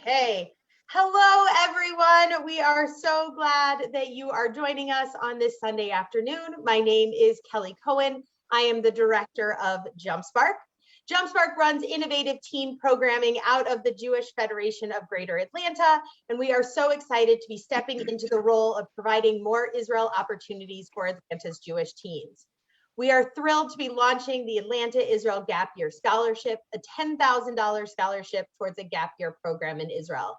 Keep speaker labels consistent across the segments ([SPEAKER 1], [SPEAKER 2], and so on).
[SPEAKER 1] Okay. Hello, everyone. We are so glad that you are joining us on this Sunday afternoon. My name is Kelly Cohen. I am the director of JumpSpark. JumpSpark runs innovative teen programming out of the Jewish Federation of Greater Atlanta, and we are so excited to be stepping into the role of providing more Israel opportunities for Atlanta's Jewish teens. We are thrilled to be launching the Atlanta Israel Gap Year Scholarship, a $10,000 scholarship towards a gap year program in Israel.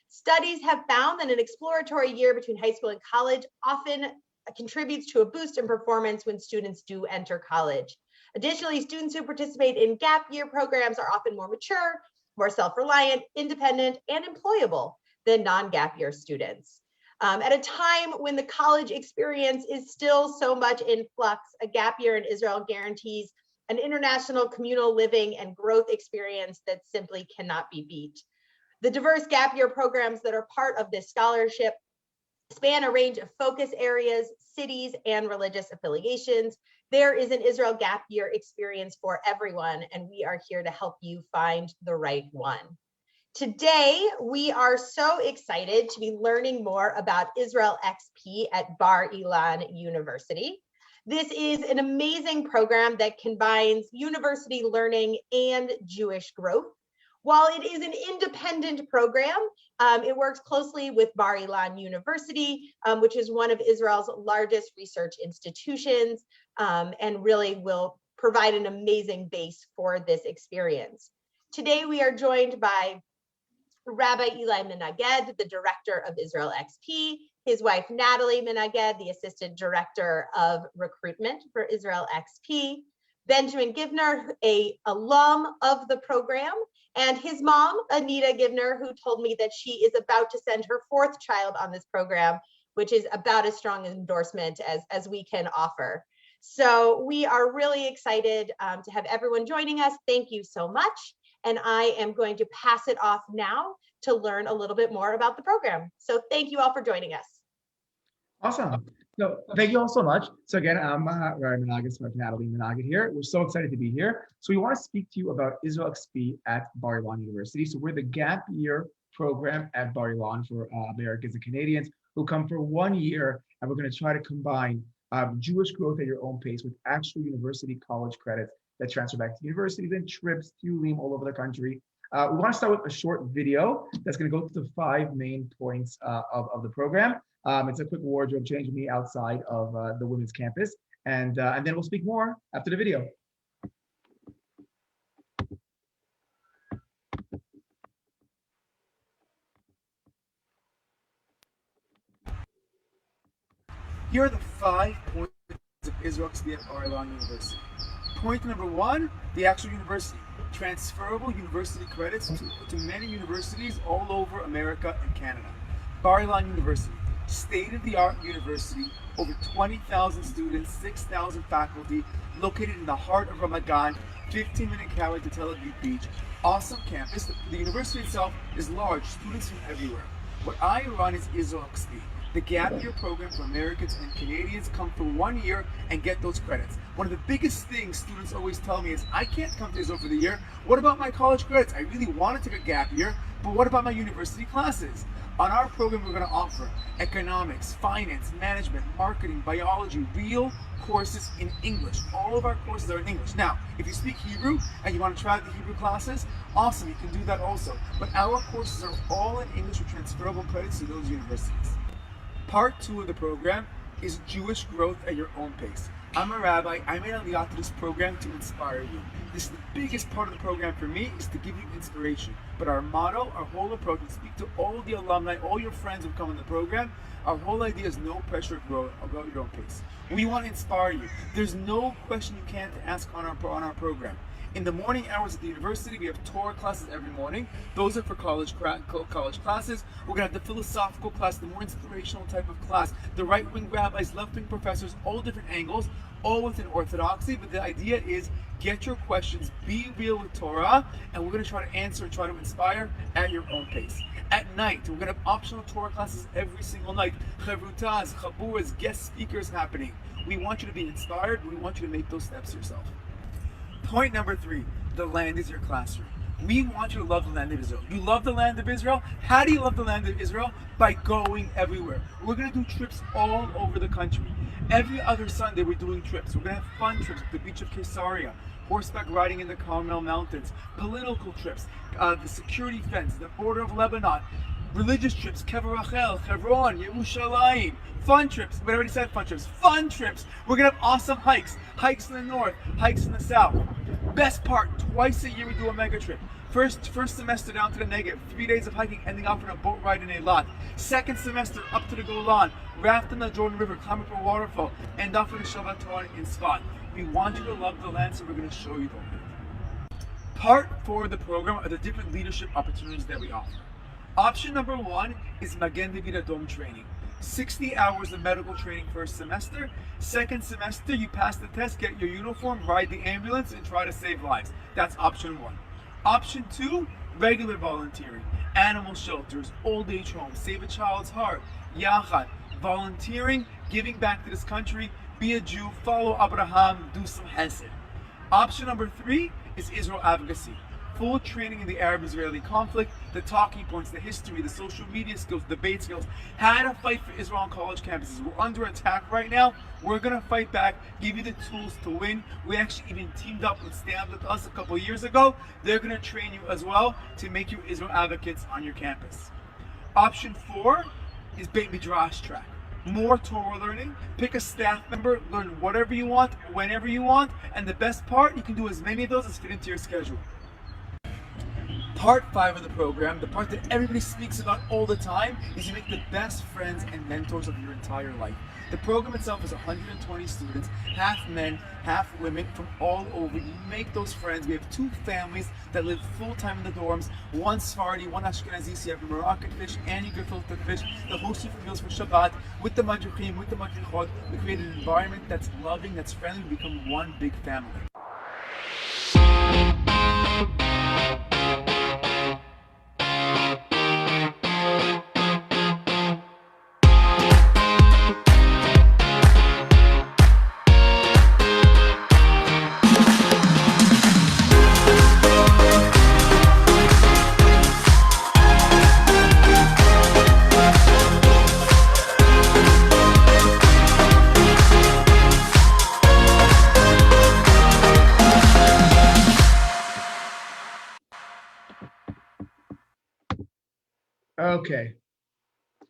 [SPEAKER 1] Studies have found that an exploratory year between high school and college often contributes to a boost in performance when students do enter college. Additionally, students who participate in gap year programs are often more mature, more self-reliant, independent, and employable than non-gap year students. At a time when the college experience is still so much in flux, a gap year in Israel guarantees an international communal living and growth experience that simply cannot be beat. The diverse gap year programs that are part of this scholarship span a range of focus areas, cities, and religious affiliations. There is an Israel gap year experience for everyone, and we are here to help you find the right one. Today, we are so excited to be learning more about Israel XP at Bar Ilan University. This is an amazing program that combines university learning and Jewish growth. While it is an independent program, it works closely with Bar Ilan University, which is one of Israel's largest research institutions, and really will provide an amazing base for this experience. Today, we are joined by Rabbi Eli Menaged, the director of Israel XP, his wife Natalie Menaged, the assistant director of recruitment for Israel XP, Benjamin Givner, an alum of the program, and his mom, Anita Givner, who told me that she is about to send her fourth child on this program, which is about as strong an endorsement as we can offer. So we are really excited to have everyone joining us. Thank you so much. And I am going to pass it off now to learn a little bit more about the program. So thank you all for joining us.
[SPEAKER 2] Awesome. So thank you all so much. So again, I'm Rabbi Menaged, with Natalie Menaged here. We're so excited to be here. So we want to speak to you about Israel XP at Bar Ilan University. So we're the gap year program at Bar Ilan for Americans and Canadians who come for 1 year, and we're going to try to combine Jewish growth at your own pace with actual university college credits that transfer back to universities and trips to ULIM all over the country. We want to start with a short video that's going to go through the 5 main points of the program. It's a quick wardrobe change with me outside of the women's campus, and then we'll speak more after the video. Here are the 5 points of Israel XP at Bar Ilan University. Point number 1, the actual university. Transferable university credits to many universities all over America and Canada. Bar Ilan University, state-of-the-art university, over 20,000 students, 6,000 faculty, located in the heart of Ramat Gan, 15-minute carry to Tel Aviv Beach. Awesome campus. The university itself is large, students from everywhere. What I run is Israel XP. The gap year program for Americans and Canadians come for 1 year and get those credits. One of the biggest things students always tell me is, I can't come to Israel for the year. What about my college credits? I really want to take a gap year, but what about my university classes? On our program, we're going to offer economics, finance, management, marketing, biology, real courses in English. All of our courses are in English. Now, if you speak Hebrew and you want to try the Hebrew classes, awesome, you can do that also. But our courses are all in English with transferable credits to those universities. Part 2 of the program is Jewish growth at your own pace. I'm a rabbi. I made Aliyah to this program to inspire you. This is the biggest part of the program for me, is to give you inspiration. But our motto, our whole approach, is speak to all the alumni, all your friends who come in the program. Our whole idea is no pressure, grow at your own pace. We want to inspire you. There's no question you can't ask on our program. In the morning hours at the university, we have Torah classes every morning. Those are for college classes. We're going to have the philosophical class, the more inspirational type of class, the right-wing rabbis, left-wing professors, all different angles, all within orthodoxy. But the idea is, get your questions, be real with Torah, and we're going to try to answer and try to inspire at your own pace. At night, we're going to have optional Torah classes every single night. Chavrutaz, chaburas, guest speakers happening. We want you to be inspired. We want you to make those steps yourself. Point number 3, the land is your classroom. We want you to love the land of Israel. You love the land of Israel? How do you love the land of Israel? By going everywhere. We're going to do trips all over the country. Every other Sunday, we're doing trips. We're going to have fun trips at the beach of Caesarea, horseback riding in the Carmel Mountains, political trips, the security fence, the border of Lebanon, religious trips, Kever Rachel, Hebron, Yerushalayim, fun trips. We already said fun trips. Fun trips. We're going to have awesome hikes. Hikes in the north, hikes in the south. Best part, twice a year we do a mega trip. First semester down to the Negev, 3 days of hiking, ending off on a boat ride in Eilat. Second semester up to the Golan, raft in the Jordan River, climb up a waterfall, end off with a Shabbat Torah in Sfat. We want you to love the land, so we're going to show you the land. Part 4 of the program are the different leadership opportunities that we offer. Option number 1 is Magen David Adom training. 60 hours of medical training first semester. Second semester, you pass the test, get your uniform, ride the ambulance, and try to save lives. That's option 1. Option 2, regular volunteering. Animal shelters, old age homes, save a child's heart, yachad, volunteering, giving back to this country, be a Jew, follow Abraham, do some hesed. Option number 3 is Israel advocacy. Full training in the Arab-Israeli conflict, the talking points, the history, the social media skills, debate skills, how to fight for Israel on college campuses. We're under attack right now. We're going to fight back, give you the tools to win. We actually even teamed up with Stand With Us a couple years ago. They're going to train you as well to make you Israel advocates on your campus. Option 4 is Beit Midrash track. More Torah learning, pick a staff member, learn whatever you want, whenever you want, and the best part, you can do as many of those as fit into your schedule. Part 5 of the program, the part that everybody speaks about all the time, is you make the best friends and mentors of your entire life. The program itself is 120 students, half men, half women from all over. You make those friends. We have 2 families that live full-time in the dorms, one Sephardi, one Ashkenazi, so you have a Moroccan fish and you gefilte fish. They host you for meals for Shabbat, with the madrichim, with the madrichot. We create an environment that's loving, that's friendly. We become one big family.
[SPEAKER 3] Okay,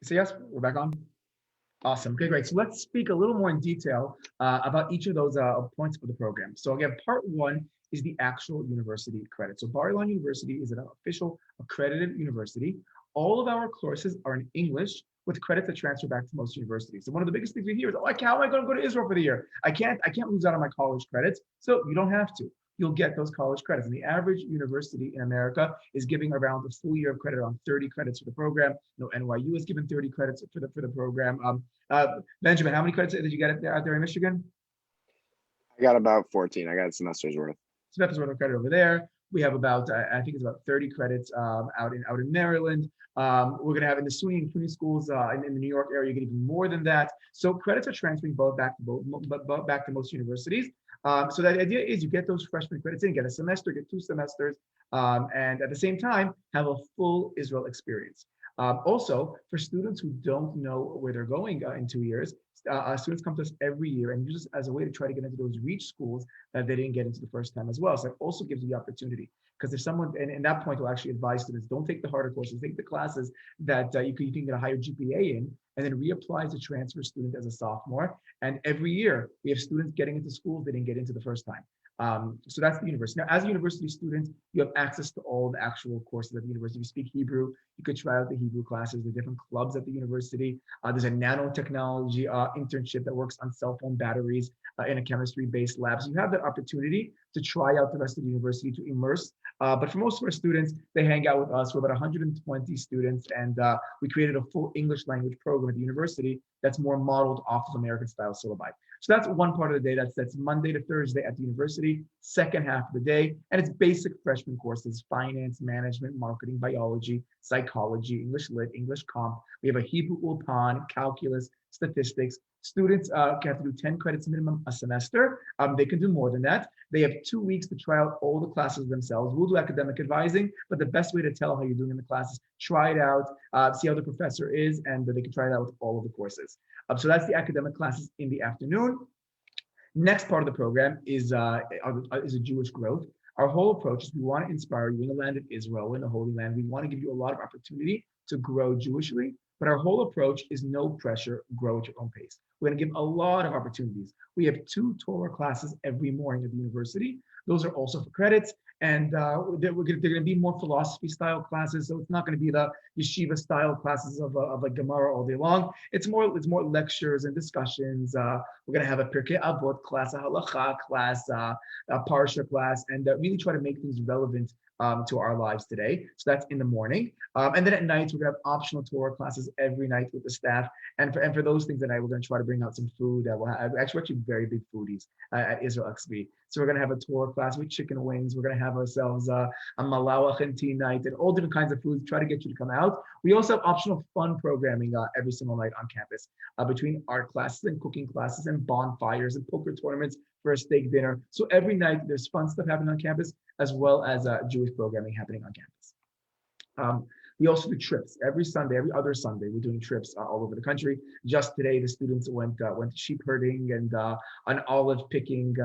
[SPEAKER 3] so yes, we're back on. Awesome, okay, great. So let's speak a little more in detail about each of those points for the program. So again, part 1 is the actual university credit. So Bar-Ilan University is an official accredited university. All of our courses are in English with credits that transfer back to most universities. So one of the biggest things we hear is, oh, how am I going to go to Israel for the year? I can't lose out on my college credits. So you don't have to. You'll get those college credits. And the average university in America is giving around a full year of credit, around 30 credits for the program. NYU is given 30 credits for the program. Benjamin, how many credits did you get out there in Michigan?
[SPEAKER 4] I got about 14. I got a semester's worth.
[SPEAKER 3] Semesters worth of credit over there. We have about, I think it's about 30 credits out in Maryland. We're going to have in the SUNY and CUNY schools in the New York area, you get even more than that. So credits are transferring back to most universities. So the idea is you get those freshman credits in, get a semester, get 2 semesters, and at the same time, have a full Israel experience. Also, for students who don't know where they're going in 2 years, students come to us every year and use this as a way to try to get into those reach schools that they didn't get into the first time as well. So it also gives you the opportunity. Because if someone, and that point will actually advise students, don't take the harder courses, take the classes that you can get a higher GPA in, and then reapply as a transfer student as a sophomore. And every year, we have students getting into schools they didn't get into the first time. So that's the university. Now, as a university student, you have access to all the actual courses at the university. If you speak Hebrew, you could try out the Hebrew classes, the different clubs at the university. There's a nanotechnology internship that works on cell phone batteries in a chemistry-based lab. So you have that opportunity to try out the rest of the university, to immerse. But for most of our students, they hang out with us. We're about 120 students, and we created a full English language program at the university that's more modeled off of American-style syllabi. So that's one part of the day. That's Monday to Thursday at the university, second half of the day. And it's basic freshman courses: finance, management, marketing, biology, psychology, English lit, English comp. We have a Hebrew Ulpan, calculus, statistics. Students can have to do 10 credits minimum a semester. They can do more than that. They have 2 weeks to try out all the classes themselves. We'll do academic advising, but the best way to tell how you're doing in the classes, try it out, see how the professor is, and they can try it out with all of the courses. So that's the academic classes in the afternoon. Next part of the program is a Jewish growth. Our whole approach is we want to inspire you in the land of Israel, in the Holy Land. We want to give you a lot of opportunity to grow Jewishly, but our whole approach is no pressure, grow at your own pace. We're going to give a lot of opportunities. We have 2 Torah classes every morning at the university. Those are also for credits. And they're going to be more philosophy style classes. So it's not going to be the yeshiva style classes of a Gemara all day long. It's more lectures and discussions. We're going to have a Pirkei Avot class, a Halacha class, a Parsha class, and really try to make things relevant to our lives today. So that's in the morning. And then at night, we're going to have optional Torah classes every night with the staff. And for those things at night, we're going to try to bring out some food. We're actually very big foodies at Israel XB. So we're going to have a Torah class with chicken wings. We're going to have ourselves a malawach and tea night and all different kinds of foods. Try to get you to come out. We also have optional fun programming every single night on campus between art classes and cooking classes and bonfires and poker tournaments for a steak dinner. So every night there's fun stuff happening on campus as well as Jewish programming happening on campus. We also do trips every Sunday, every other Sunday. We're doing trips all over the country. Just today, the students went sheep herding and an olive picking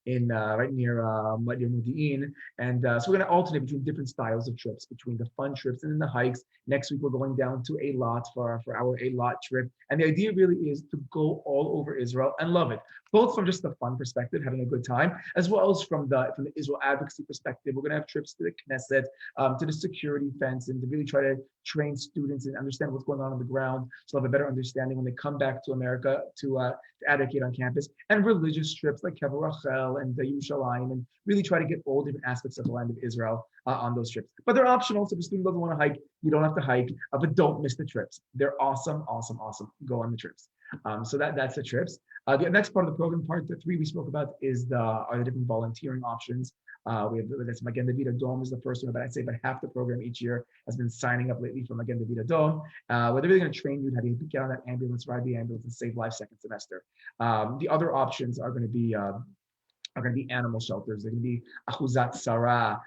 [SPEAKER 3] in right near Modi'in. And so we're going to alternate between different styles of trips, between the fun trips and then the hikes. Next week, we're going down to Eilat for our Eilat trip. And the idea really is to go all over Israel and love it, both from just the fun perspective, having a good time, as well as from the Israel advocacy perspective. We're going to have trips to the Knesset, to the security fence, and to really try to train students and understand what's going on the ground, so they'll have a better understanding when they come back to America to advocate on campus. And religious trips like Kever Rachel and Yerushalayim, and really try to get all different aspects of the land of Israel on those trips. But they're optional, so if a student doesn't want to hike, you don't have to hike, but don't miss the trips. They're awesome, awesome, awesome. Go on the trips. So that's the trips. The next part of the program, part 3 we spoke about, is the different volunteering options. We have this Magen David Adom is the first one, but I'd say about half the program each year has been signing up lately for Magen David Adom, where they're really going to train you how to get on that ambulance, ride the ambulance, and save lives second semester. The other options are going to be animal shelters. They're going to be Achuzat Sarah,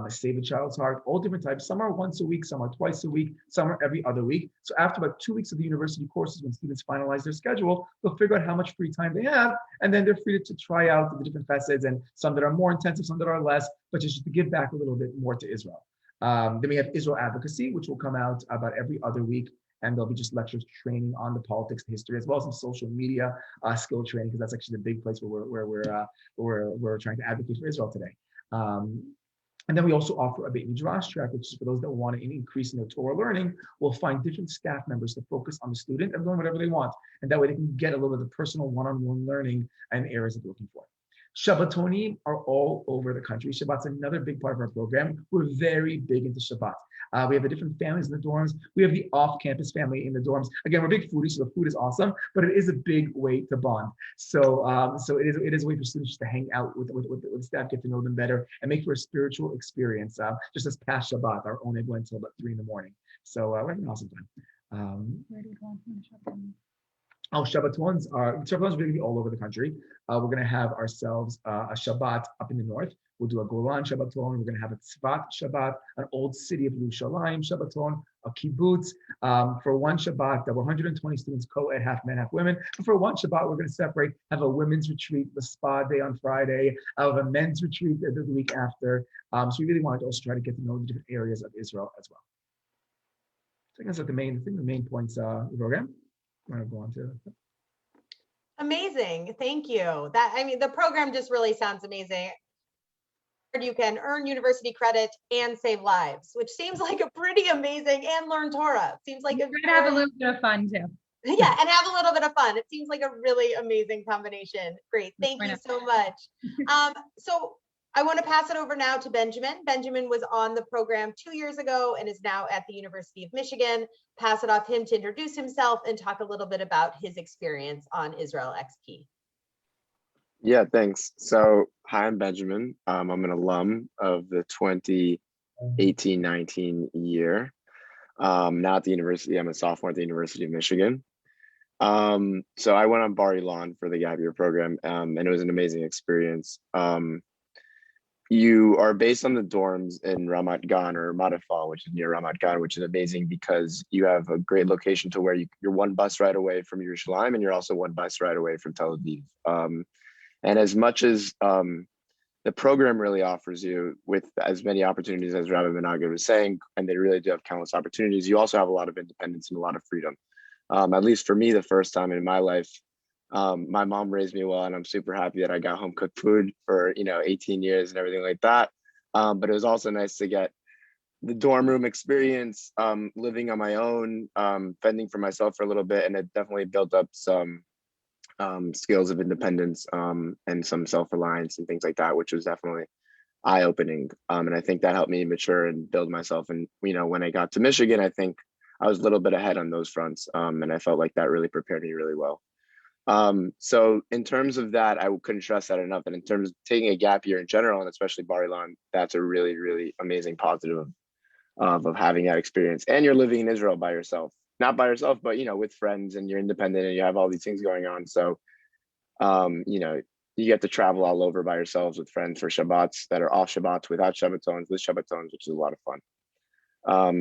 [SPEAKER 3] Save a Child's Heart, all different types. Some are once a week, some are twice a week, some are every other week. So after about 2 weeks of the university courses, when students finalize their schedule, they'll figure out how much free time they have, and then they're free to try out the different facets, and some that are more intensive, some that are less, but just to give back a little bit more to Israel. Then we have Israel Advocacy, which will come out about every other week. And there'll be just lectures training on the politics, the history, as well as some social media skill training, because that's actually the big place where we're trying to advocate for Israel today. And then we also offer a Beit Midrash track, which is for those that want to increase in their Torah learning. We'll find different staff members to focus on the student and learn whatever they want, and that way they can get a little bit of personal one-on-one learning and areas that they're looking for. Shabbatonim are all over the country. Shabbat's another big part of our program. We're very big into Shabbat. We have the different families in the dorms. We have the off-campus family in the dorms. Again, we're big foodies, so the food is awesome, but it is a big way to bond. So it is a way for students just to hang out with staff, get to know them better, and make for a spiritual experience. Just this past Shabbat, our own went until about 3 a.m. So we're having an awesome time.
[SPEAKER 5] Where do you go from shopping?
[SPEAKER 3] Shabbatons are going to be all over the country. We're going to have ourselves a Shabbat up in the north. We'll do a Golan Shabbaton. We're going to have a Tzfat Shabbat, an old city of Yerushalayim Shabbaton, a kibbutz. For one Shabbat, there were 120 students, co-ed, half men, half women. And for one Shabbat, we're going to separate, have a women's retreat, the spa day on Friday, have a men's retreat the week after. So we really wanted to also try to get to know the different areas of Israel as well. So I guess that's the main points of the program. I'm going to go on to.
[SPEAKER 1] Amazing. Thank you. The program just really sounds amazing. You can earn university credit and save lives, which seems like a pretty amazing, and learn Torah. Seems like
[SPEAKER 5] have a little bit of fun too.
[SPEAKER 1] Yeah, and have a little bit of fun. It seems like a really amazing combination. Great. Thank you so much. So I want to pass it over now to Benjamin. Benjamin was on the program 2 years ago and is now at the University of Michigan. Pass it off him to introduce himself and talk a little bit about his experience on Israel XP.
[SPEAKER 4] Yeah, thanks. So, hi, I'm Benjamin. I'm an alum of the 2018-19 year. Now at the university, I'm a sophomore at the University of Michigan. So I went on Bar Ilan for the gap year program, and it was an amazing experience. You are based on the dorms in Ramat Gan or Matafal, which is near Ramat Gan, which is amazing because you have a great location to where you're one bus ride away from Yerushalayim, and you're also one bus ride away from Tel Aviv. And as much as the program really offers you with as many opportunities as Rabbi Menaged was saying, and they really do have countless opportunities, you also have a lot of independence and a lot of freedom. At least for me, the first time in my life, my mom raised me well, and I'm super happy that I got home cooked food for 18 years and everything like that. But it was also nice to get the dorm room experience, living on my own, fending for myself for a little bit, and it definitely built up some skills of independence and some self-reliance and things like that, which was definitely eye-opening. And I think that helped me mature and build myself. And when I got to Michigan, I think I was a little bit ahead on those fronts, and I felt like that really prepared me really well. So in terms of that, I couldn't stress that enough. And in terms of taking a gap year in general, and especially Bar Ilan, that's a really, really amazing positive of having that experience. And you're living in Israel by yourself, not by yourself, but with friends, and you're independent and you have all these things going on. So, you get to travel all over by yourselves with friends for Shabbats that are off Shabbats, without Shabbatons, with Shabbatons, which is a lot of fun.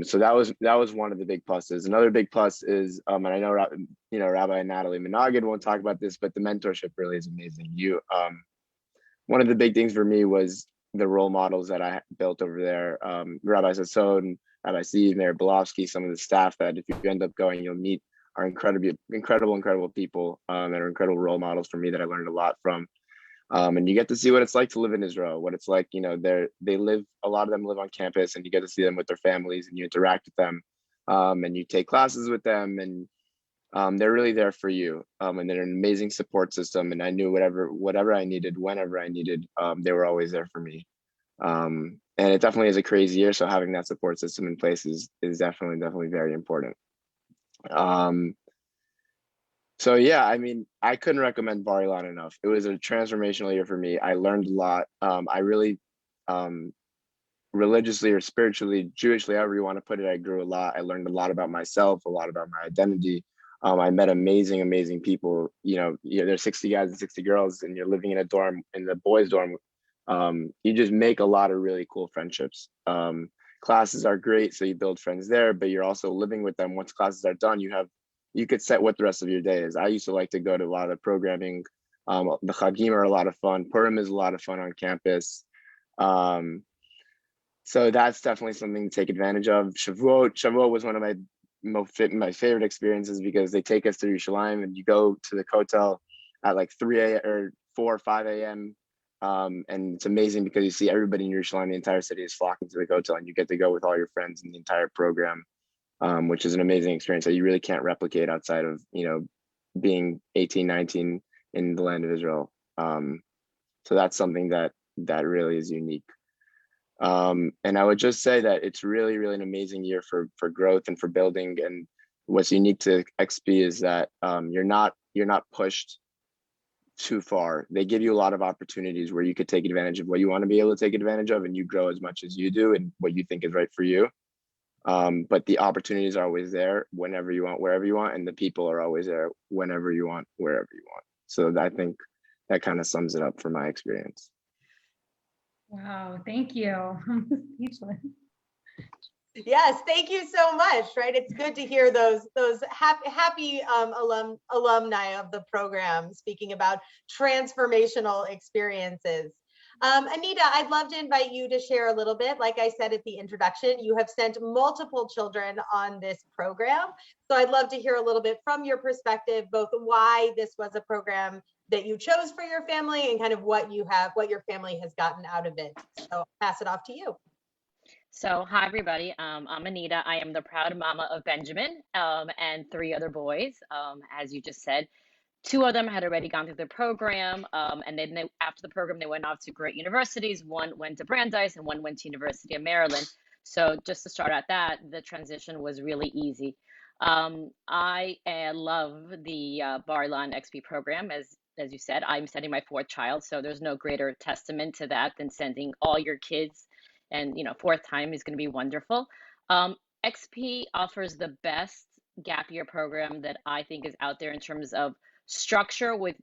[SPEAKER 4] So that was one of the big pluses. Another big plus is, and I know Rabbi Natalie Menaged won't talk about this, but the mentorship really is amazing. One of the big things for me was the role models that I built over there. Rabbi Sasson, Rabbi Steve, Mayor Belovsky, some of the staff that if you end up going, you'll meet are incredible people, and are incredible role models for me that I learned a lot from. And you get to see what it's like to live in Israel, what it's like, a lot of them live on campus, and you get to see them with their families, and you interact with them, and you take classes with them, and they're really there for you. And they're an amazing support system. And I knew whatever I needed, whenever I needed, they were always there for me. And it definitely is a crazy year. So having that support system in place is definitely very important. So yeah, I mean, I couldn't recommend Bar Ilan enough. It was a transformational year for me. I learned a lot. I really, religiously or spiritually, Jewishly, however you want to put it, I grew a lot. I learned a lot about myself, a lot about my identity. I met amazing people. There's 60 guys and 60 girls, and you're living in a dorm, in the boys' dorm. You just make a lot of really cool friendships. Classes are great, so you build friends there, but you're also living with them. Once classes are done, you could set what the rest of your day is. I used to like to go to a lot of programming. The Chagim are a lot of fun. Purim is a lot of fun on campus. So that's definitely something to take advantage of. Shavuot was one of my favorite experiences because they take us to Yerushalayim, and you go to the Kotel at like 3 a.m. or 4 or 5 a.m. And it's amazing because you see everybody in Yerushalayim, the entire city is flocking to the Kotel, and you get to go with all your friends in the entire program. Which is an amazing experience that you really can't replicate outside of, being 18, 19 in the land of Israel. So that's something that really is unique. And I would just say that it's really, really an amazing year for growth and for building. And what's unique to XP is that you're not pushed too far. They give you a lot of opportunities where you could take advantage of what you want to be able to take advantage of, and you grow as much as you do and what you think is right for you. But the opportunities are always there whenever you want, wherever you want, and the people are always there whenever you want, wherever you want. So I think that kind of sums it up for my experience.
[SPEAKER 5] Wow, thank you. I'm speechless.
[SPEAKER 1] Yes, thank you so much. Right, it's good to hear those happy alumni of the program speaking about transformational experiences. Anita, I'd love to invite you to share a little bit. Like I said at the introduction, you have sent multiple children on this program. So I'd love to hear a little bit from your perspective, both why this was a program that you chose for your family and kind of what your family has gotten out of it. So I'll pass it off to you.
[SPEAKER 6] So, hi everybody. I'm Anita. I am the proud mama of Benjamin and 3 other boys. As you just said, 2 of them had already gone through the program, and then after the program, they went off to great universities. One went to Brandeis, and one went to University of Maryland. So, just to start at that, the transition was really easy. I love the Bar Ilan XP program. As you said, I'm sending my 4th child, so there's no greater testament to that than sending all your kids. And 4th time is going to be wonderful. XP offers the best gap year program that I think is out there in terms of structure with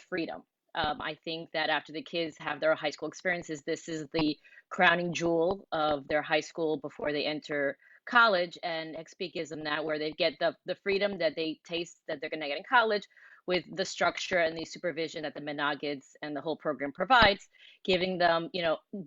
[SPEAKER 6] freedom. I think that after the kids have their high school experiences, this is the crowning jewel of their high school before they enter college. And XP gives them that, where they get the freedom that they taste that they're going to get in college, with the structure and the supervision that the Menagids and the whole program provides, giving them,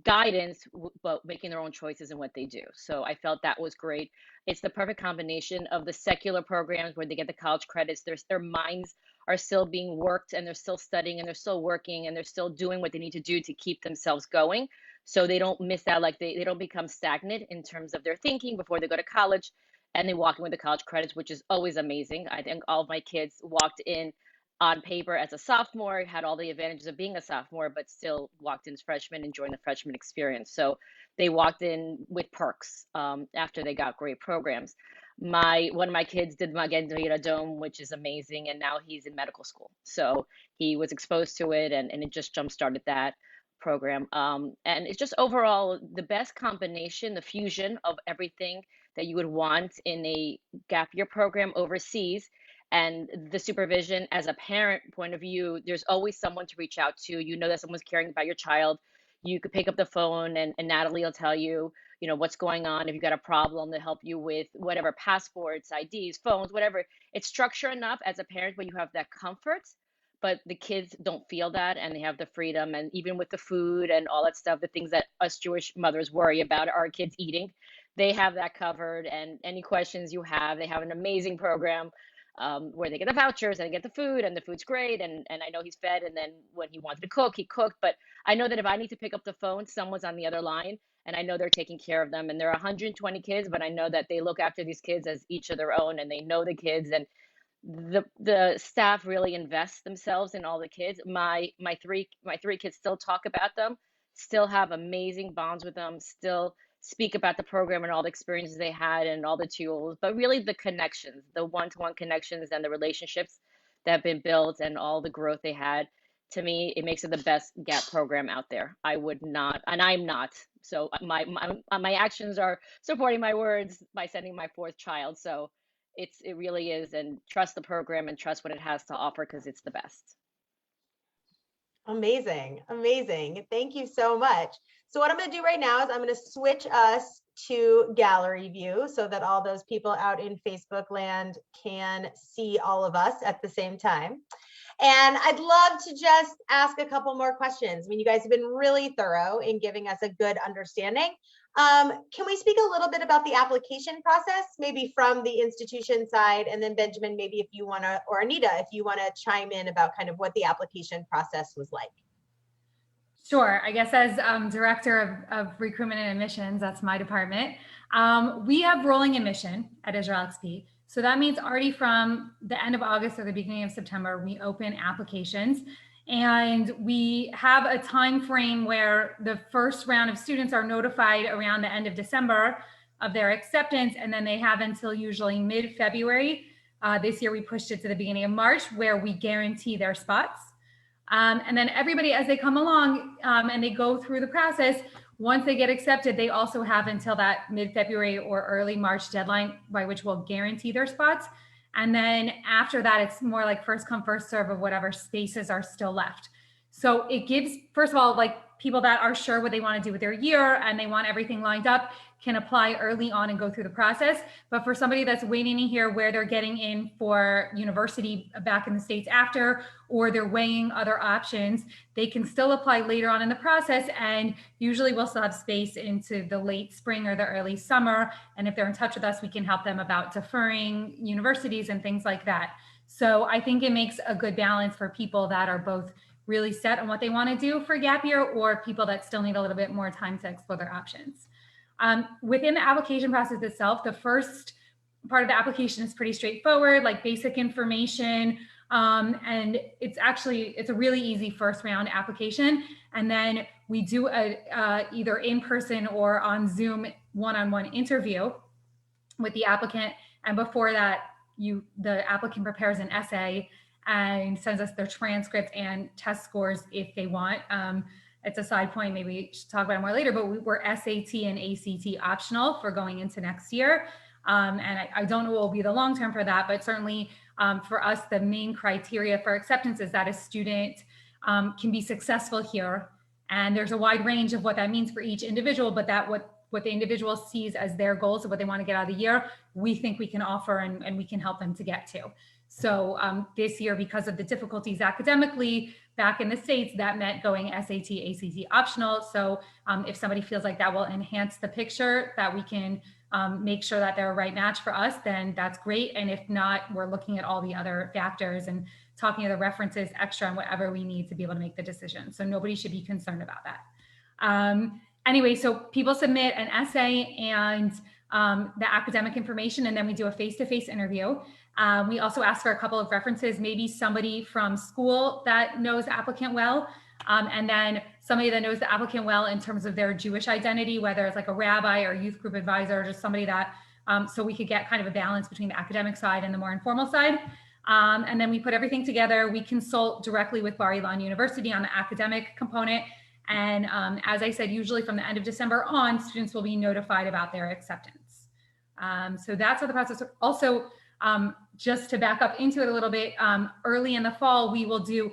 [SPEAKER 6] guidance, but making their own choices in what they do. So I felt that was great. It's the perfect combination of the secular programs where they get the college credits. Their minds are still being worked, and they're still studying, and they're still working, and they're still doing what they need to do to keep themselves going. So they don't miss out, like they don't become stagnant in terms of their thinking before they go to college, and they walk in with the college credits, which is always amazing. I think all of my kids walked in on paper as a sophomore, had all the advantages of being a sophomore, but still walked in as freshmen, enjoying the freshman experience. So they walked in with perks after they got great programs. One of my kids did Magen Dome, which is amazing, and now he's in medical school. So he was exposed to it, and it just jump started that program. And it's just overall the best combination, the fusion of everything that you would want in a gap year program overseas, and the supervision as a parent point of view. There's always someone to reach out to. You know that someone's caring about your child. You could pick up the phone, and Natalie will tell you, what's going on. If you've got a problem, to help you with whatever, passports, IDs, phones, whatever. It's structured enough as a parent where you have that comfort, but the kids don't feel that, and they have the freedom. And even with the food and all that stuff, the things that us Jewish mothers worry about, our kids eating, they have that covered. And any questions you have, they have an amazing program where they get the vouchers and they get the food, and the food's great. And I know he's fed, and then when he wanted to cook, he cooked. But I know that if I need to pick up the phone, someone's on the other line, and I know they're taking care of them. And there are 120 kids, but I know that they look after these kids as each of their own, and they know the kids, and the staff really invest themselves in all the kids. My three kids still talk about them, still have amazing bonds with them, still speak about the program and all the experiences they had and all the tools, but really the connections, the one-to-one connections and the relationships that have been built and all the growth they had. To me, it makes it the best GAP program out there. I would not, and I'm not. So my actions are supporting my words by sending my fourth child. So it really is, and trust the program and trust what it has to offer, because it's the best.
[SPEAKER 1] Amazing. Amazing. Thank you so much. So what I'm going to do right now is I'm going to switch us to gallery view so that all those people out in Facebook land can see all of us at the same time. And I'd love to just ask a couple more questions. I mean, you guys have been really thorough in giving us a good understanding. Can we speak a little bit about the application process, maybe from the institution side, and then Benjamin, maybe if you want to, or Anita, if you want to chime in about kind of what the application process was like.
[SPEAKER 5] Sure. I guess as director of recruitment and admissions, that's my department. We have rolling admission at Israel XP. So that means already from the end of August or the beginning of September, we open applications, and we have a time frame where the first round of students are notified around the end of December of their acceptance, and then they have until usually mid-February. This year we pushed it to the beginning of March, where we guarantee their spots. And then everybody, as they come along and they go through the process, once they get accepted, they also have until that mid-February or early March deadline by which we'll guarantee their spots. And then after that, it's more like first come, first serve of whatever spaces are still left. So it gives, first of all, like people that are sure what they want to do with their year and they want everything lined up can apply early on and go through the process. But for somebody that's waiting to hear where they're getting in for university back in the States after, or they're weighing other options, they can still apply later on in the process. And usually we'll still have space into the late spring or the early summer. And if they're in touch with us, we can help them about deferring universities and things like that. So I think it makes a good balance for people that are both really set on what they want to do for gap year, or people that still need a little bit more time to explore their options. Within the application process itself, the first part of the application is pretty straightforward, like basic information. And it's a really easy first round application. And then we do a either in person or on Zoom one-on-one interview with the applicant. And before that, the applicant prepares an essay and sends us their transcript and test scores if they want. It's a side point, maybe we should talk about it more later, but we're SAT and ACT optional for going into next year. And I don't know what will be the long term for that, but certainly for us, the main criteria for acceptance is that a student can be successful here. And there's a wide range of what that means for each individual, but that what the individual sees as their goals of what they want to get out of the year, we think we can offer and we can help them to get to. So this year, because of the difficulties academically back in the States, that meant going SAT, ACT optional. So if somebody feels like that will enhance the picture, that we can make sure that they're a right match for us, then that's great. And if not, we're looking at all the other factors and talking to the references extra and whatever we need to be able to make the decision. So nobody should be concerned about that. Anyway, so people submit an essay and the academic information, and then we do a face-to-face interview. We also ask for a couple of references, maybe somebody from school that knows the applicant well, and then somebody that knows the applicant well in terms of their Jewish identity, whether it's like a rabbi or a youth group advisor, or just somebody that, so we could get kind of a balance between the academic side and the more informal side. And then we put everything together. We consult directly with Bar Ilan University on the academic component. And as I said, usually from the end of December on, students will be notified about their acceptance. So that's how the process. Also, just to back up into it a little bit, early in the fall, we will do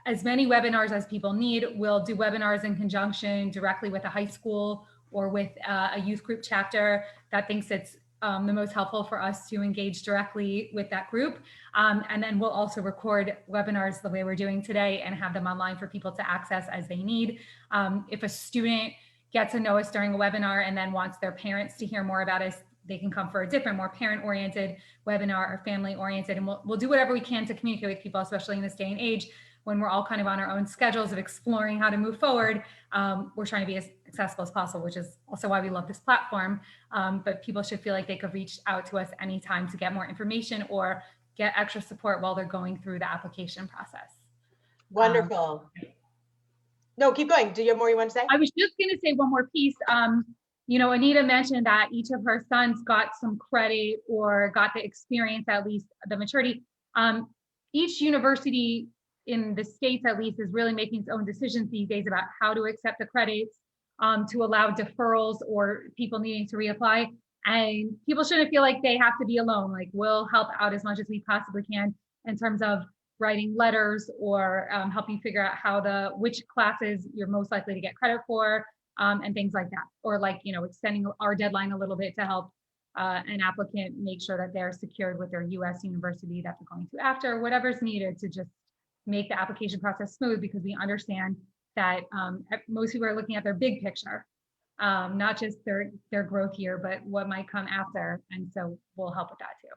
[SPEAKER 5] as many webinars as people need. We'll do webinars in conjunction directly with a high school or with a youth group chapter that thinks it's the most helpful for us to engage directly with that group. And then we'll also record webinars the way we're doing today and have them online for people to access as they need. If a student gets to know us during a webinar and then wants their parents to hear more about us, they can come for a different, more parent-oriented webinar or family-oriented. And we'll do whatever we can to communicate with people, especially in this day and age when we're all kind of on our own schedules of exploring how to move forward. We're trying to be as accessible as possible, which is also why we love this platform. But people should feel like they could reach out to us anytime to get more information or get extra support while they're going through the application process.
[SPEAKER 1] Wonderful. No, keep going. Do you have more you want to say?
[SPEAKER 5] I was just going to say one more piece. You know, Anita mentioned that each of her sons got some credit or got the experience, at least the maturity. Each university in the States, at least, is really making its own decisions these days about how to accept the credits, to allow deferrals or people needing to reapply. And people shouldn't feel like they have to be alone. Like, we'll help out as much as we possibly can in terms of writing letters or helping figure out which classes you're most likely to get credit for, and things like that. Or like, you know, extending our deadline a little bit to help an applicant make sure that they're secured with their US university that they're going to after, whatever's needed to just make the application process smooth, because we understand that most people are looking at their big picture, not just their growth year, but what might come after. And so we'll help with that too.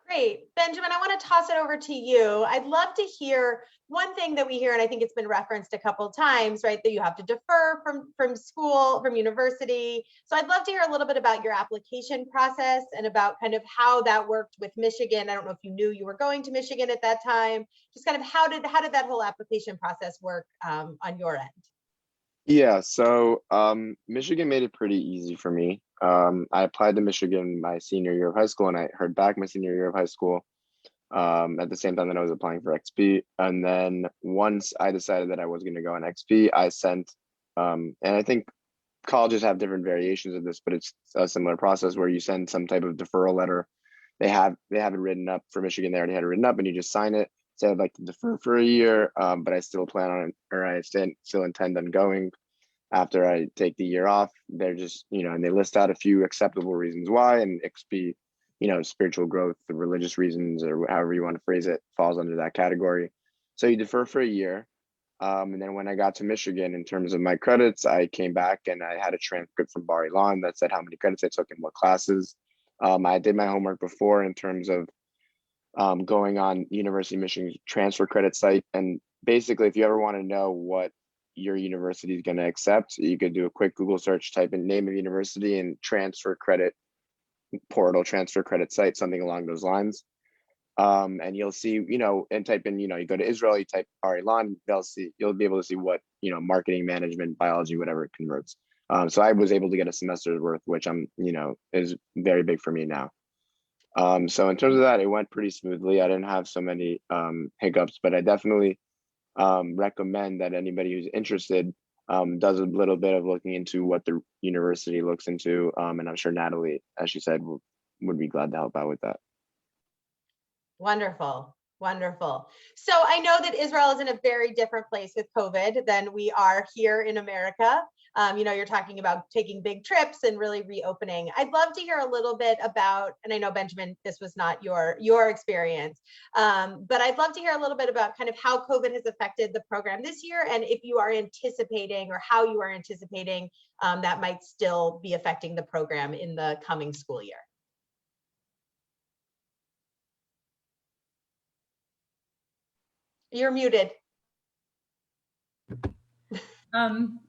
[SPEAKER 1] Great. Benjamin, I want to toss it over to you. I'd love to hear one thing that we hear, and I think it's been referenced a couple of times, right? That you have to defer from school, from university. So I'd love to hear a little bit about your application process and about kind of how that worked with Michigan. I don't know if you knew you were going to Michigan at that time. Just kind of how did that whole application process work on your end?
[SPEAKER 4] Yeah, so Michigan made it pretty easy for me. I applied to Michigan my senior year of high school, and I heard back my senior year of high school at the same time that I was applying for XP. And then once I decided that I was going to go on XP, I sent, and I think colleges have different variations of this, but it's a similar process where you send some type of deferral letter. They have it written up for Michigan. They already had it written up, and you just sign it. Say I'd like to defer for a year, but I still plan on it, or I still intend on going after I take the year off. They're just, you know, and they list out a few acceptable reasons why, and XP, you know, spiritual growth, the religious reasons, or however you want to phrase it, falls under that category. So you defer for a year. And then when I got to Michigan, in terms of my credits, I came back and I had a transcript from Bar Ilan that said how many credits I took and what classes. I did my homework before in terms of going on University of Michigan's transfer credit site. And basically, if you ever want to know what your university is going to accept, you could do a quick Google search, type in name of university and transfer credit portal, transfer credit site, something along those lines. And you'll see, you know, and type in, you know, you go to Israel, you type Bar Ilan, you'll be able to see what, you know, marketing, management, biology, whatever it converts. So I was able to get a semester's worth, which is very big for me now. So in terms of that, it went pretty smoothly. I didn't have so many hiccups, but I definitely recommend that anybody who's interested does a little bit of looking into what the university looks into. And I'm sure Natalie, as she said, would be glad to help out with that.
[SPEAKER 1] Wonderful. Wonderful. So I know that Israel is in a very different place with COVID than we are here in America. You're talking about taking big trips and really reopening. I'd love to hear a little bit about, and I know Benjamin, this was not your experience, but I'd love to hear a little bit about kind of how COVID has affected the program this year, and if you are anticipating or how you are anticipating that might still be affecting the program in the coming school year. You're muted.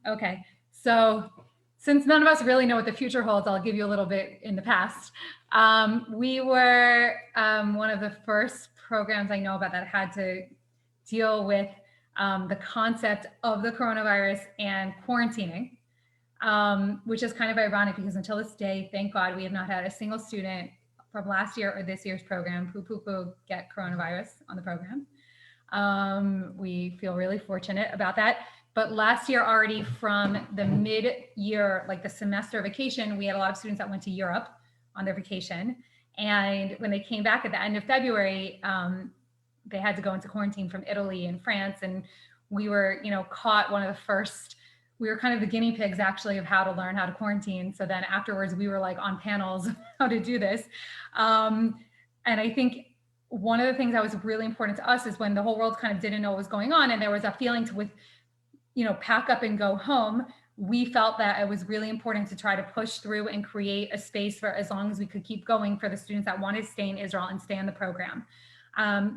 [SPEAKER 5] Okay, so since none of us really know what the future holds, I'll give you a little bit in the past. We were one of the first programs I know about that had to deal with the concept of the coronavirus and quarantining, which is kind of ironic because until this day, thank God, we have not had a single student from last year or this year's program poo get coronavirus on the program. We feel really fortunate about that. But last year already from the mid-year, like the semester vacation, we had a lot of students that went to Europe on their vacation. And when they came back at the end of February, they had to go into quarantine from Italy and France. And we were, caught one of the first, we were kind of the guinea pigs actually of how to learn how to quarantine. So then afterwards we were like on panels how to do this. And I think one of the things that was really important to us is when the whole world kind of didn't know what was going on and there was a feeling to pack up and go home, we felt that it was really important to try to push through and create a space for as long as we could keep going for the students that wanted to stay in Israel and stay in the program.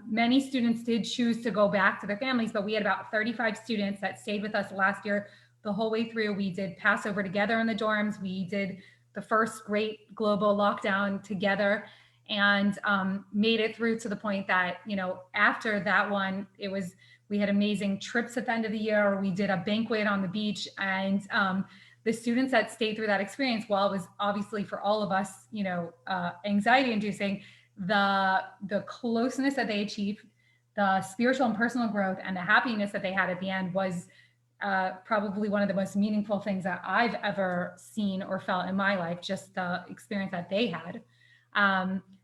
[SPEAKER 5] Many students did choose to go back to their families, but we had about 35 students that stayed with us last year the whole way through. We did Passover together in the dorms. We did the first great global lockdown together, and made it through to the point that, after that one, we had amazing trips at the end of the year. We did a banquet on the beach, and the students that stayed through that experience, while it was obviously for all of us, anxiety inducing, the closeness that they achieved, the spiritual and personal growth, and the happiness that they had at the end was probably one of the most meaningful things that I've ever seen or felt in my life, just the experience that they had.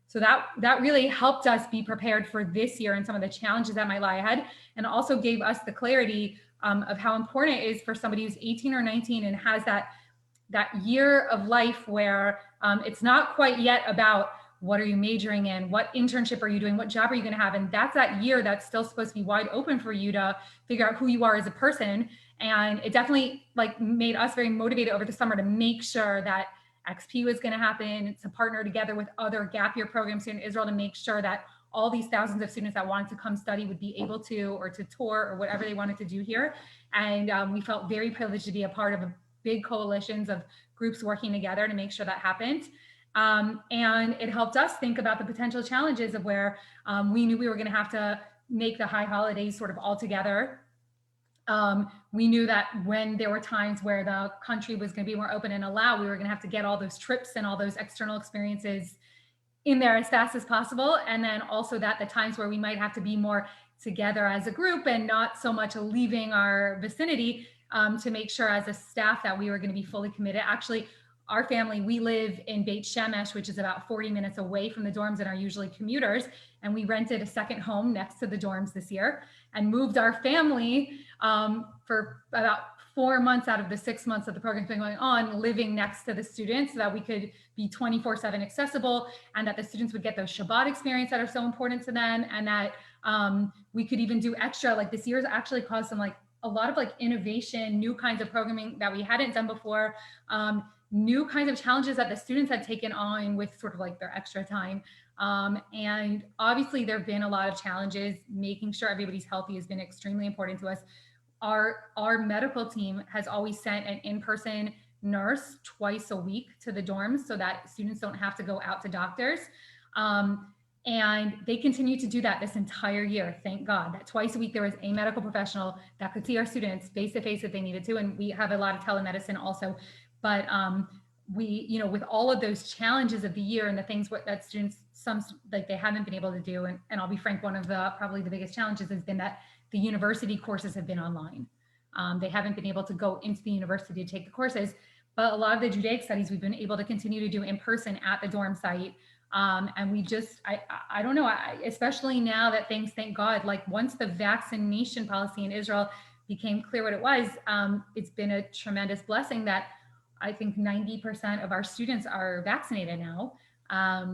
[SPEAKER 5] So that really helped us be prepared for this year and some of the challenges that might lie ahead, and also gave us the clarity of how important it is for somebody who's 18 or 19 and has that year of life where it's not quite yet about what are you majoring in, what internship are you doing, what job are you going to have, and that's that year that's still supposed to be wide open for you to figure out who you are as a person. And it definitely made us very motivated over the summer to make sure that XP was going to happen, to partner together with other gap year programs here in Israel to make sure that all these thousands of students that wanted to come study would be able to, or to tour, or whatever they wanted to do here. And we felt very privileged to be a part of a big coalitions of groups working together to make sure that happened. And it helped us think about the potential challenges of where we knew we were going to have to make the high holidays sort of all together. We knew that when there were times where the country was going to be more open and allow, we were going to have to get all those trips and all those external experiences in there as fast as possible. And then also that the times where we might have to be more together as a group and not so much leaving our vicinity, to make sure as a staff that we were going to be fully committed. Actually, our family, we live in Beit Shemesh, which is about 40 minutes away from the dorms and are usually commuters. And we rented a second home next to the dorms this year and moved our family for about 4 months out of the 6 months that the program's been going on, living next to the students so that we could be 24/7 accessible, and that the students would get those Shabbat experience that are so important to them. And that we could even do extra, this year's actually caused some a lot of innovation, new kinds of programming that we hadn't done before, new kinds of challenges that the students had taken on with sort of their extra time. And obviously there have been a lot of challenges. Making sure everybody's healthy has been extremely important to us. Our medical team has always sent an in-person nurse twice a week to the dorms so that students don't have to go out to doctors. And they continue to do that this entire year. Thank God that twice a week there was a medical professional that could see our students face to face if they needed to. And we have a lot of telemedicine also. But we, with all of those challenges of the year and the things that students, they haven't been able to do. And I'll be frank, one of probably the biggest challenges has been that the university courses have been online. They haven't been able to go into the university to take the courses, but a lot of the Judaic studies we've been able to continue to do in person at the dorm site. And we just, I don't know, especially now that things, thank God, like once the vaccination policy in Israel became clear what it was, it's been a tremendous blessing that I think 90% of our students are vaccinated now,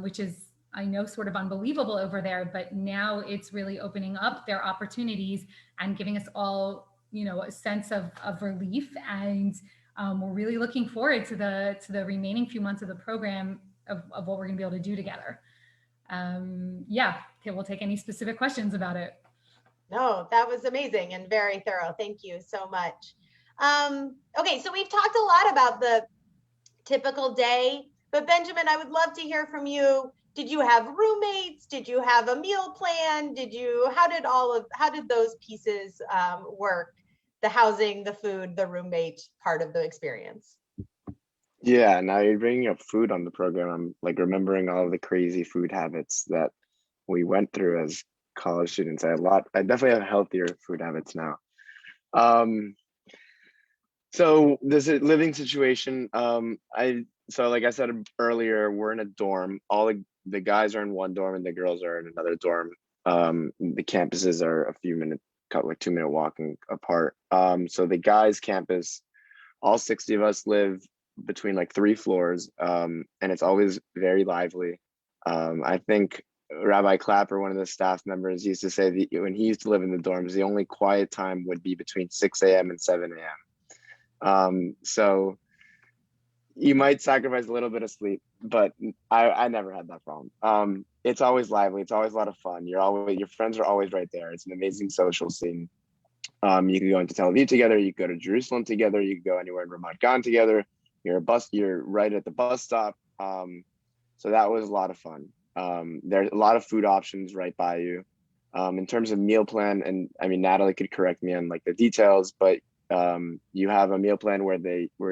[SPEAKER 5] which is, I know, sort of unbelievable over there, but now it's really opening up their opportunities and giving us all, you know, a sense of relief. And we're really looking forward to the remaining few months of the program of what we're gonna be able to do together. Yeah, okay, we'll take any specific questions about it.
[SPEAKER 1] No, that was amazing and very thorough. Thank you so much. Okay, so we've talked a lot about the typical day, but Benjamin, I would love to hear from you. Did you have roommates? Did you have a meal plan? How did those pieces work? The housing, the food, the roommate part of the experience.
[SPEAKER 4] Yeah, now you're bringing up food on the program. I'm like remembering all of the crazy food habits that we went through as college students. I definitely have healthier food habits now. So this living situation, so like I said earlier, we're in a dorm. All the guys are in one dorm and the girls are in another dorm. The campuses are a few minutes, like 2-minute walking apart. So the guys' campus, all 60 of us live between like 3 floors, and it's always very lively. I think Rabbi Clapper, one of the staff members, used to say that when he used to live in the dorms, the only quiet time would be between 6 a.m. and 7 a.m. So you might sacrifice a little bit of sleep, but I never had that problem. It's always lively. It's always a lot of fun. Your friends are always right there. It's an amazing social scene. You can go into Tel Aviv together. You can go to Jerusalem together. You can go anywhere in Ramat Gan together. You're right at the bus stop. So that was a lot of fun. There's a lot of food options right by you. In terms of meal plan, and I mean, Natalie could correct me on like the details, but you have a meal plan where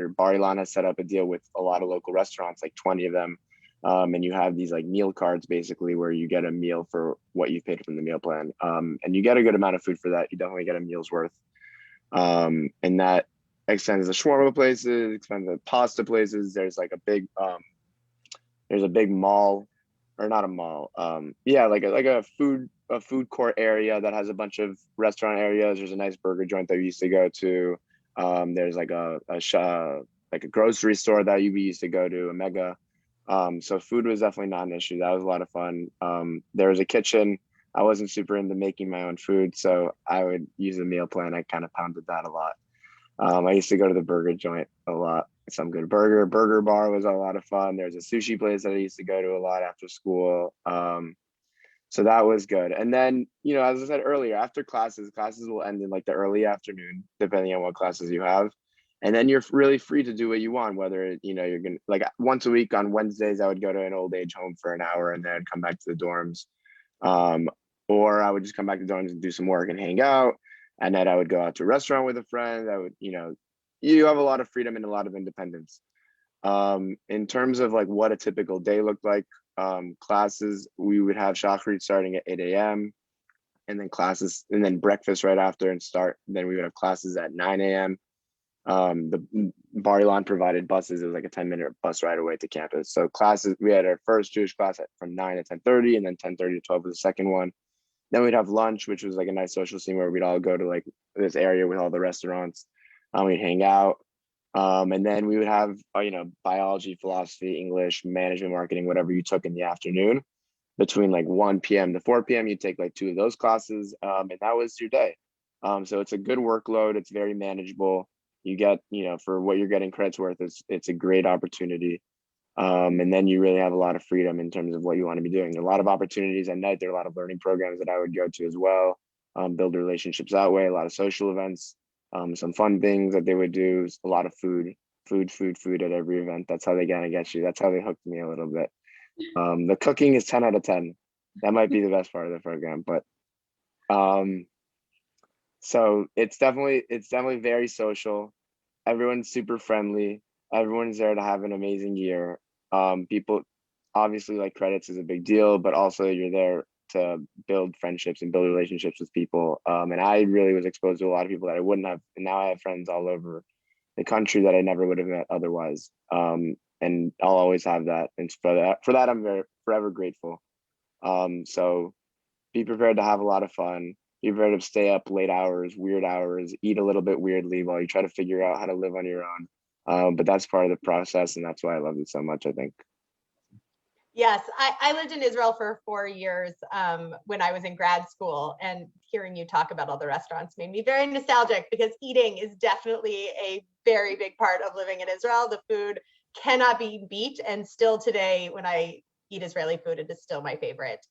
[SPEAKER 4] Bar Ilan has set up a deal with a lot of local restaurants, like 20 of them. And you have these like meal cards basically where you get a meal for what you've paid from the meal plan. And you get a good amount of food for that. You definitely get a meal's worth. And that extends to shawarma places, extends to pasta places. There's like there's a big mall, or not a mall. Yeah, like a food court area that has a bunch of restaurant areas. There's a nice burger joint that we used to go to. There's like a grocery store that we used to go to, a Mega. So food was definitely not an issue. That was a lot of fun. There was a kitchen. I wasn't super into making my own food, so I would use a meal plan. I kind of pounded that a lot. I used to go to the burger joint a lot. Some good burger bar was a lot of fun. There's a sushi place that I used to go to a lot after school. So that was good. And then, you know, as I said earlier, after classes will end in like the early afternoon, depending on what classes you have. And then you're really free to do what you want, whether, you know, you're going to, like once a week on Wednesdays, I would go to an old age home for an hour and then I'd come back to the dorms. Or I would just come back to the dorms and do some work and hang out. And then I would go out to a restaurant with a friend. I would, you know, you have a lot of freedom and a lot of independence. In terms of like what a typical day looked like, classes, we would have Shachrit starting at 8 a.m. and then classes, and then breakfast right after and start. Then we would have classes at 9 a.m. The Bar Ilan provided buses. It was like a 10-minute bus ride away to campus. So classes, we had our first Jewish class from 9 to 10:30, and then 10:30 to 12 was the second one. Then we'd have lunch, which was like a nice social scene where we'd all go to like this area with all the restaurants. We'd hang out. And then we would have, you know, biology, philosophy, English, management, marketing, whatever you took in the afternoon. Between like 1 p.m. to 4 p.m., you'd take like 2 of those classes, and that was your day. So it's a good workload. It's very manageable. You get, you know, for what you're getting credits worth, it's a great opportunity. And then you really have a lot of freedom in terms of what you want to be doing. A lot of opportunities at night. There are a lot of learning programs that I would go to as well. Build relationships that way. A lot of social events. Some fun things that they would do. A lot of food at every event. That's how they kind of get you. That's how they hooked me a little bit. The cooking is 10 out of 10. That might be the best part of the program, but so it's definitely very social. Everyone's super friendly. Everyone's there to have an amazing year. People obviously like credits is a big deal, but also you're there to build friendships and build relationships with people. And I really was exposed to a lot of people that I wouldn't have, and now I have friends all over the country that I never would have met otherwise. And I'll always have that, and for that I'm forever grateful. So be prepared to have a lot of fun. Be prepared to stay up late hours, weird hours, eat a little bit weirdly while you try to figure out how to live on your own. But that's part of the process, and that's why I love it so much, I think.
[SPEAKER 1] Yes, I lived in Israel for 4 years when I was in grad school, and hearing you talk about all the restaurants made me very nostalgic, because eating is definitely a very big part of living in Israel. The food cannot be beat, and still today when I eat Israeli food, it is still my favorite.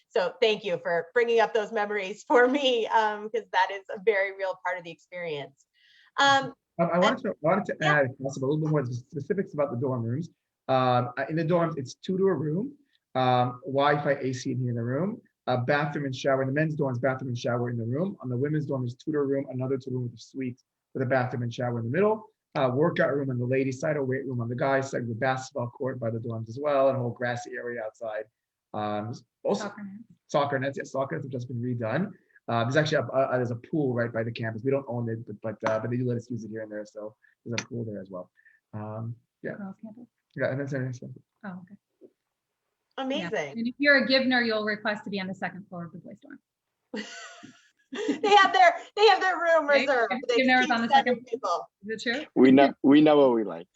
[SPEAKER 1] So thank you for bringing up those memories for me, because that is a very real part of the experience.
[SPEAKER 3] I wanted to
[SPEAKER 1] yeah.
[SPEAKER 3] add, if possible, a little bit more specifics about the dorm rooms. In the dorms, it's 2 to a room, Wi-Fi, AC in here in the room, a bathroom and shower. In the men's dorms, bathroom and shower in the room. On the women's dorm, there's 2 to a room, another 2 room with a suite with a bathroom and shower in the middle. Workout room on the ladies' side, a weight room on the guys' side, with a basketball court by the dorms as well, and a whole grassy area outside. Also, soccer nets. Yeah, soccer nets have just been redone. There's actually there's a pool right by the campus. We don't own it, but they do let us use it here and there. So there's a pool there as well. Yeah. Yeah, and that's it.
[SPEAKER 5] Oh, okay.
[SPEAKER 1] Amazing.
[SPEAKER 5] Yeah. And if you're a Givner, you'll request to be on the second floor of the boys' dorm.
[SPEAKER 1] they have their room reserved. They
[SPEAKER 5] Givner is on the second
[SPEAKER 1] people.
[SPEAKER 5] Is it true?
[SPEAKER 4] We know what we like.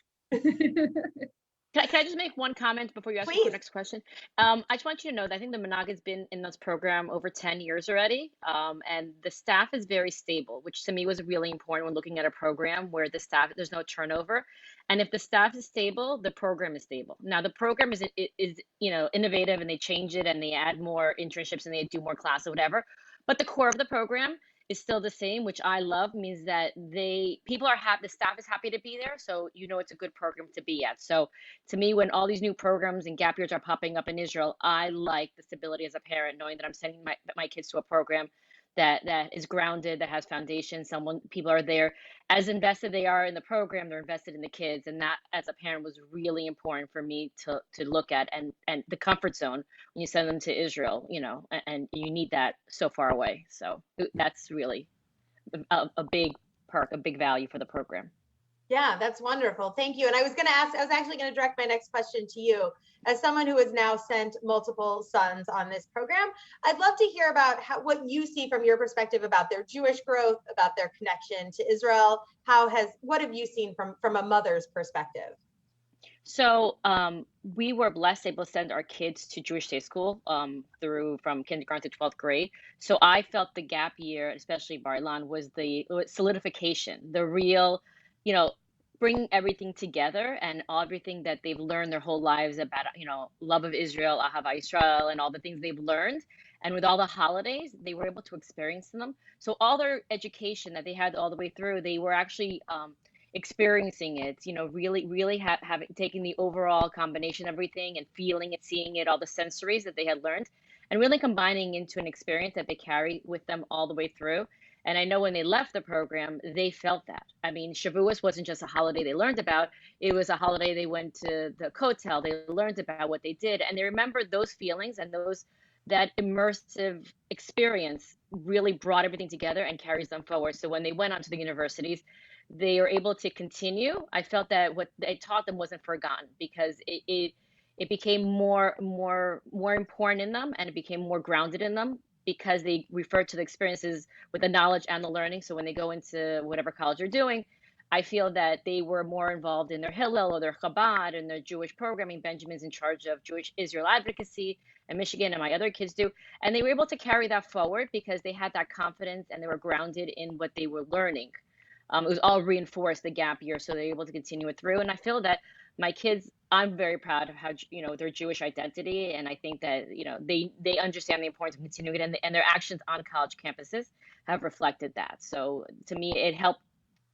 [SPEAKER 6] Can I just make one comment before you ask
[SPEAKER 1] Please.
[SPEAKER 6] the next question? I just want you to know that I think the Monaga's been in this program over 10 years already, and the staff is very stable, which to me was really important when looking at a program where the staff, there's no turnover. And if the staff is stable, the program is stable. Now, the program is innovative, and they change it and they add more internships and they do more class or whatever. But the core of the program is still the same, which I love, means that people are happy, the staff is happy to be there. So, it's a good program to be at. So to me, when all these new programs and gap years are popping up in Israel, I like the stability as a parent, knowing that I'm sending my kids to a program that is grounded, that has foundation. People are there, as invested they are in the program, they're invested in the kids. And that, as a parent, was really important for me to look at, and the comfort zone when you send them to Israel, and you need that so far away. So that's really a big perk, a big value for the program.
[SPEAKER 1] Yeah, that's wonderful. Thank you. And I was actually going to direct my next question to you. As someone who has now sent multiple sons on this program, I'd love to hear about what you see from your perspective about their Jewish growth, about their connection to Israel. What have you seen from a mother's perspective?
[SPEAKER 6] So we were blessed able to send our kids to Jewish day school from kindergarten to 12th grade. So I felt the gap year, especially Bar Ilan, was the solidification, the real, bringing everything together, and everything that they've learned their whole lives about, love of Israel, Ahava Israel, and all the things they've learned. And with all the holidays, they were able to experience them. So all their education that they had all the way through, they were actually experiencing it, really having taken the overall combination of everything and feeling it, seeing it, all the sensories that they had learned, and really combining into an experience that they carry with them all the way through. And I know when they left the program, they felt that. I mean, Shavuos wasn't just a holiday they learned about. It was a holiday they went to the Kotel, they learned about what they did, and they remembered those feelings, and that immersive experience really brought everything together and carries them forward. So when they went on to the universities, they were able to continue. I felt that what they taught them wasn't forgotten, because it became more important in them, and it became more grounded in them, because they referred to the experiences with the knowledge and the learning. So when they go into whatever college they're doing, I feel that they were more involved in their Hillel or their Chabad and their Jewish programming. Benjamin's in charge of Jewish Israel advocacy in Michigan, and my other kids do. And they were able to carry that forward because they had that confidence and they were grounded in what they were learning. It was all reinforced the gap year, so they're able to continue it through. And I feel that my kids, I'm very proud of how, their Jewish identity. And I think that, they understand the importance of continuing it, and their actions on college campuses have reflected that. So to me, it helped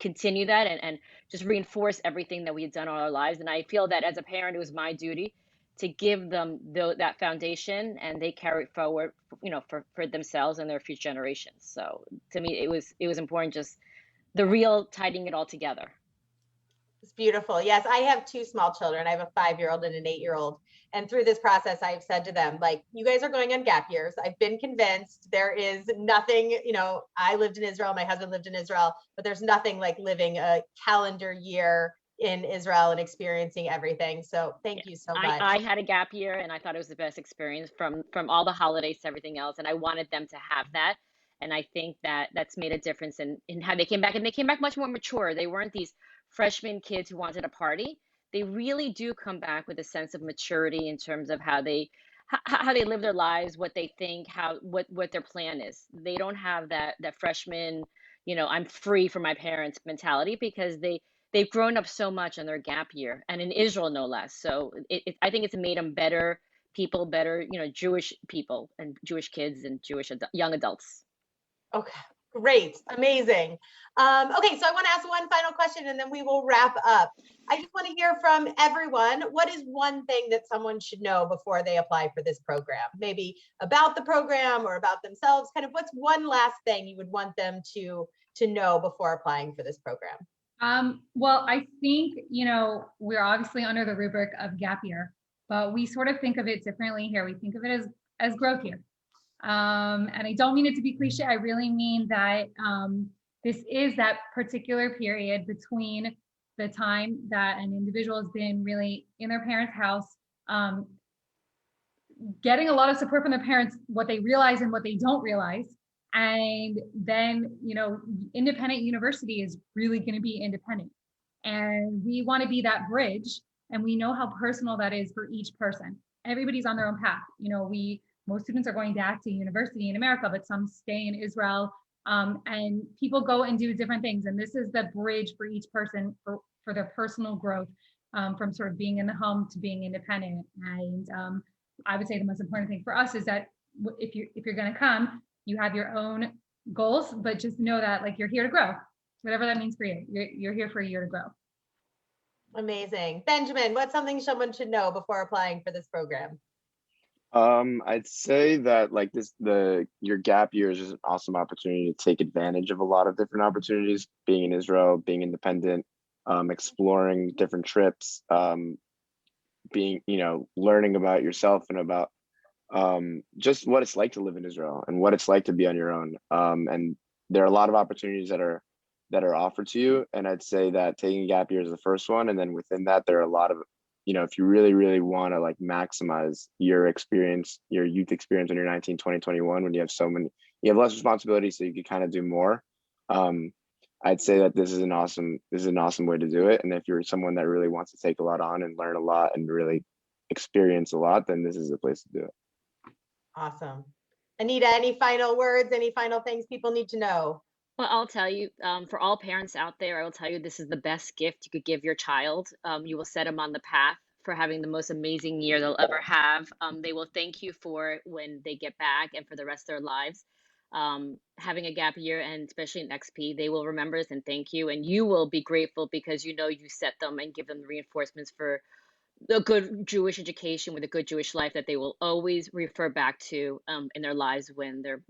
[SPEAKER 6] continue that and just reinforce everything that we had done all our lives. And I feel that as a parent, it was my duty to give them that foundation, and they carry it forward, for themselves and their future generations. So to me, it was important, just the real tying it all together.
[SPEAKER 1] It's beautiful. Yes, I have two small children. I have a 5-year-old and an 8-year-old. And through this process, I've said to them, like, you guys are going on gap years. I've been convinced there is nothing, I lived in Israel, my husband lived in Israel, but there's nothing like living a calendar year in Israel and experiencing everything. So thank you so much.
[SPEAKER 6] I had a gap year and I thought it was the best experience from all the holidays to everything else. And I wanted them to have that. And I think that that's made a difference in how they came back. And they came back much more mature. They weren't these freshman kids who wanted a party. They really do come back with a sense of maturity in terms of how they live their lives, what they think, what their plan is. They don't have that freshman, I'm free from my parents mentality because they've grown up so much in their gap year and in Israel, no less. So I think it's made them better people, better, Jewish people and Jewish kids and young adults.
[SPEAKER 1] Okay, great, amazing. Okay, so I want to ask one final question and then we will wrap up. I just want to hear from everyone. What is one thing that someone should know before they apply for this program? Maybe about the program or about themselves. Kind of what's one last thing you would want them to know before applying for this program?
[SPEAKER 5] Well, I think, we're obviously under the rubric of gap year, but we sort of think of it differently here. We think of it as growth year. And I don't mean it to be cliche. I really mean that this is that particular period between the time that an individual has been really in their parents' house, getting a lot of support from their parents, what they realize and what they don't realize. And then, independent university is really going to be independent. And we want to be that bridge. And we know how personal that is for each person. Everybody's on their own path. Most students are going back to university in America, but some stay in Israel. And people go and do different things. And this is the bridge for each person for their personal growth, from sort of being in the home to being independent. And I would say the most important thing for us is that if you're going to come, you have your own goals, but just know that like you're here to grow, whatever that means for you. You're here for a year to grow.
[SPEAKER 1] Amazing. Benjamin, what's something someone should know before applying for this program?
[SPEAKER 4] I'd say that like your gap year is just an awesome opportunity to take advantage of a lot of different opportunities, being in Israel, being independent, exploring different trips, learning about yourself and about just what it's like to live in Israel and what it's like to be on your own. And there are a lot of opportunities that are offered to you. And I'd say that taking a gap year is the first one. And then within that, there are a lot of, if you really, really want to like maximize your experience, your youth experience when you're 19, 20, 21, when you have less responsibility, so you can kind of do more. I'd say that this is an awesome way to do it. And if you're someone that really wants to take a lot on and learn a lot and really experience a lot, then this is the place to do it.
[SPEAKER 1] Awesome. Anita, any final words, any final things people need to know?
[SPEAKER 6] Well, I'll tell you, for all parents out there, I will tell you this is the best gift you could give your child. You will set them on the path for having the most amazing year they'll ever have. They will thank you for it when they get back and for the rest of their lives. Having a gap year, and especially in XP, they will remember this and thank you. And you will be grateful because you set them and give them the reinforcements for a good Jewish education with a good Jewish life that they will always refer back to in their lives when they're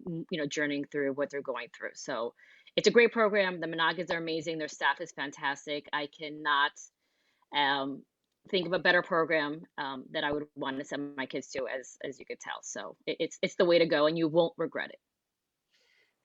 [SPEAKER 6] journeying through what they're going through. So it's a great program. The Menagas are amazing. Their staff is fantastic. I cannot think of a better program that I would want to send my kids to, as you could tell. So it's the way to go, and you won't regret it.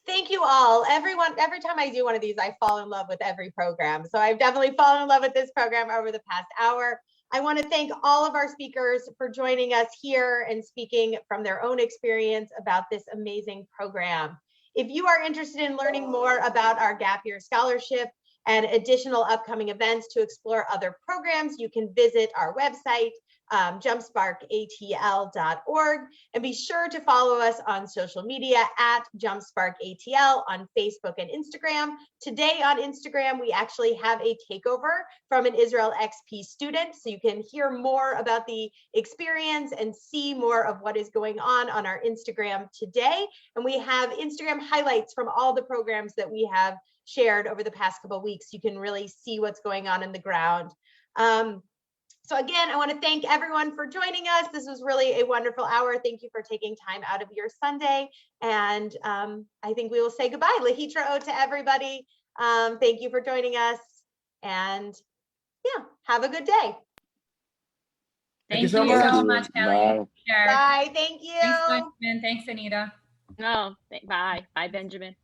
[SPEAKER 1] Thank you all. Everyone, every time I do one of these, I fall in love with every program. So I've definitely fallen in love with this program over the past hour. I want to thank all of our speakers for joining us here and speaking from their own experience about this amazing program. If you are interested in learning more about our Gap Year Scholarship and additional upcoming events to explore other programs, you can visit our website, jumpsparkatl.org, and be sure to follow us on social media at jumpsparkatl on Facebook and Instagram. Today on Instagram, we actually have a takeover from an Israel XP student, so you can hear more about the experience and see more of what is going on our Instagram today. And we have Instagram highlights from all the programs that we have shared over the past couple of weeks. You can really see what's going on in the ground. So again, I want to thank everyone for joining us. This was really a wonderful hour. Thank you for taking time out of your Sunday. And I think we will say goodbye. Lahitra to everybody. Thank you for joining us. And yeah, have a good day.
[SPEAKER 3] Thank you
[SPEAKER 5] Thank
[SPEAKER 3] so
[SPEAKER 5] you
[SPEAKER 3] much.
[SPEAKER 5] so much, Kelly.
[SPEAKER 4] Bye.
[SPEAKER 5] Sure.
[SPEAKER 1] Bye, thank you.
[SPEAKER 5] Thanks, Benjamin. Thanks, Anita.
[SPEAKER 6] No, bye. Bye, Benjamin.